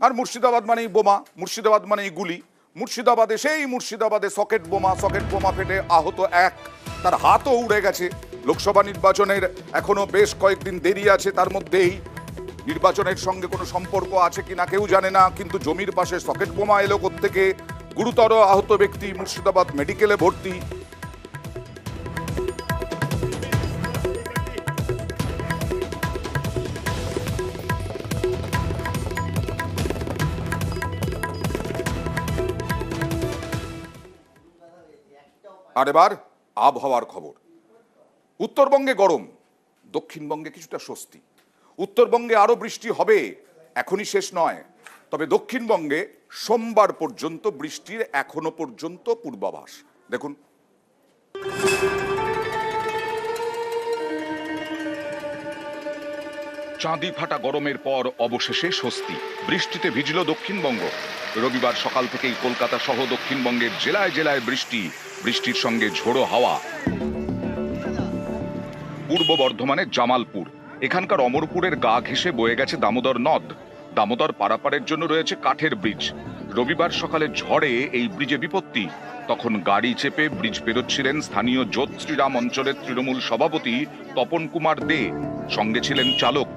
আর মুর্শিদাবাদ মানেই বোমা, মুর্শিদাবাদ মানেই গুলি। মুর্শিদাবাদে সকেট বোমা ফেটে আহত এক, তার হাতও উড়ে গেছে। লোকসভা নির্বাচনের এখনো বেশ কয়েকদিন দেরি আছে, তার মধ্যেই নির্বাচনের সঙ্গে কোনো সম্পর্ক আছে কিনা কেউ জানে না, কিন্তু জমির পাশে সকেট বোমা এলো কোত্থেকে? গুরুতর আহত ব্যক্তি মুর্শিদাবাদ মেডিকেলে ভর্তি। আর এবার আবহাওয়ার খবর। উত্তরবঙ্গে গরম, দক্ষিণবঙ্গে কিছুটা স্বস্তি। উত্তরবঙ্গে আরো বৃষ্টি হবে, এখনই শেষ নয়। তবে দক্ষিণবঙ্গে সোমবার পর্যন্ত বৃষ্টির এখনো পর্যন্ত পূর্বাভাস। দেখুন, চাঁদি ফাটা গরমের পর অবশেষে স্বস্তি। বৃষ্টিতে ভিজল দক্ষিণবঙ্গ। রবিবার সকাল থেকেই কলকাতা সহ দক্ষিণবঙ্গের জেলায় জেলায় বৃষ্টির সঙ্গে ঝোড়ো হাওয়া। পূর্ব বর্ধমানের জামালপুর, এখানকার অমরপুরের গা ঘেঁষে বয়ে গেছে দামোদর নদ। দামোদর পারাপারের জন্য রয়েছে কাঠের ব্রিজ। রবিবার সকালে ঝড়ে এই ব্রিজে বিপত্তি। তখন গাড়ি চেপে ব্রিজ পেরোচ্ছিলেন স্থানীয় যোধ শ্রীরাম অঞ্চলের তৃণমূল সভাপতি তপন কুমার দে, সঙ্গে ছিলেন চালক।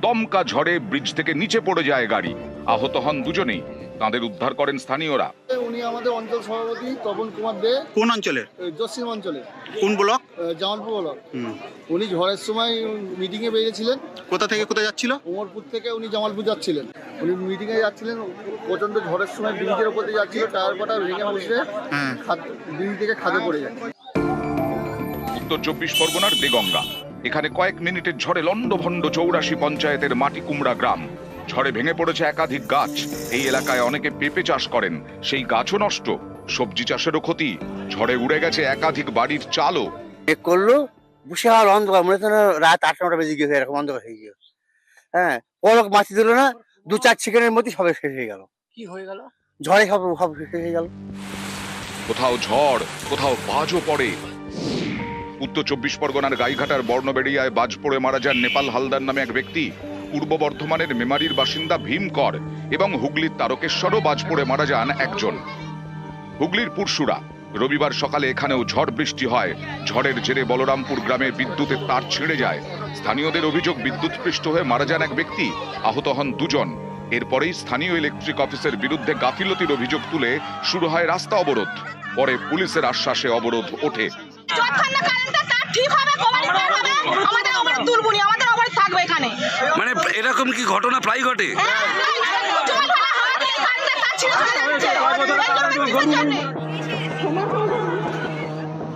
দমকা ঝড়ে ব্রিজ থেকে নিচে পড়ে যায় গাড়ি, আহত হন দুজনেই। তাঁদের উদ্ধার করেন স্থানীয়রা। উনি আমাদের অঞ্চল সভাপতি তপন কুমার দে। কোন অঞ্চলের? জসিম অঞ্চলে। কোন ব্লক? জামালপুর ব্লক। উনি ঝড়ের সময় মিটিং এ বেরিয়েছিলেন। কোথা থেকে কোথায় যাচ্ছিল? ওমরপুর থেকে উনি জামালপুর যাচ্ছিলেন। উনি মিটিং এ যাচ্ছিলেন, প্রচন্ড ঝড়ের সময় ব্রিজের উপর দিয়ে যাচ্ছিল, টায়ার পাটা ভেঙে বসে ব্রিজ থেকে খাদে পড়ে যায়। উত্তর 24 পরগনার দেগঙ্গা, এখানে কয়েক মিনিটের ঝড়ে লন্ডভন্ড 84 পঞ্চায়েতের মাটি কুমড়া গ্রাম। ঝড়ে ভেঙে পড়েছে একাধিক গাছ। এই এলাকায় অনেকে পেঁপে চাষ করেন, সেই গাছও নষ্ট। সবজি চাষেরও ক্ষতি, ঝড়ে উড়ে গেছে একাধিক বাড়ির চালও। করলো বসে আর অন্ধকার, মনে হচ্ছে রাত 8-9টা বেজে গিয়েছে, এরকম অন্ধকার হয়ে গিয়ে। হ্যাঁ, পলক মাছি দিল না, 2-4 সেকেন্ডের মধ্যে সবে শেষ হয়ে গেল। কি হয়ে গেল? ঝড়ে সব শেষ হয়ে গেল। কোথাও ঝড়, কোথাও বাজও পড়ে। উত্তর 24 পরগনার গাইঘাটার বর্ণবেড়িয়ায় বাজ পড়ে মারা যান নেপাল হালদার নামে এক ব্যক্তি। পূর্ব বর্ধমানের মেমারির বাসিন্দা ভীমকর এবং হুগলির তারকেশ্বরও বাজ পড়ে মারা যান একজন। হুগলির পুরসুরা, রবিবার সকালে এখানেও ঝড় বৃষ্টি হয়। ঝড়ের জেরে বলরামপুর গ্রামে বিদ্যুতের তার ছিঁড়ে যায়। স্থানীয়দের অভিযোগ, বিদ্যুৎস্পৃষ্ট হয়ে মারা যান এক ব্যক্তি, আহত হন দুজন। এরপরেই স্থানীয় ইলেকট্রিক অফিসের বিরুদ্ধে গাফিলতির অভিযোগ তুলে শুরু হয় রাস্তা অবরোধ। পরে পুলিশের আশ্বাসে অবরোধ ওঠে। মানে এরকম কি ঘটনা প্রায় ঘটে?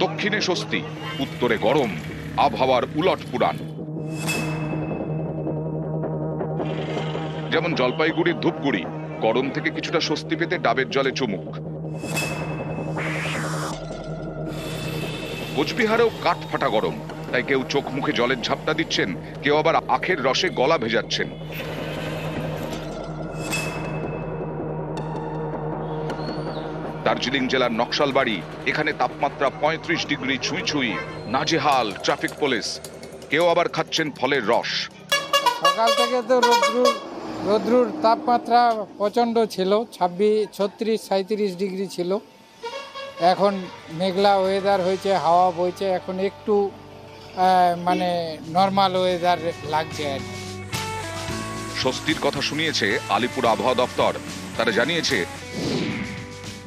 দক্ষিণে স্বস্তি, উত্তরে গরম, আবহাওয়ার উলট পুরাণ। যেমন জলপাইগুড়ির ধূপগুড়ি, গরম থেকে কিছুটা স্বস্তি পেতে ডাবের জলে চুমুক। কোচবিহারেও কাঠ ফাটা গরম, তাই কেউ চোখ মুখে জলের ঝাপটা দিচ্ছেন, কেউ আবার আখের রসে গলা ভেজাচ্ছেন। দার্জিলিং জেলার নকশালবাড়ি, এখানে তাপমাত্রা 35 ডিগ্রি ছুঁই, নাজেহাল ট্রাফিক পুলিশ। কেউ আবার খাচ্ছেন ফলের রস। সকাল থেকে তো রৌদ্রুর তাপমাত্রা প্রচণ্ড ছিল, 36-37 ডিগ্রি ছিল। এখন মেঘলা ওয়েদার হয়েছে, হাওয়া বইছে, এখন একটু মানে নর্মাল ওয়েদার লাগছে আর কি। স্বস্তির কথা শুনিয়েছে আলিপুর আবহাওয়া দপ্তর। তারা জানিয়েছে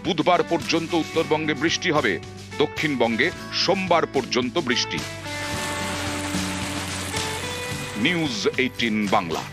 বুধবার পর্যন্ত উত্তরবঙ্গে বৃষ্টি হবে, দক্ষিণবঙ্গে সোমবার পর্যন্ত বৃষ্টি। নিউজ 18 বাংলা।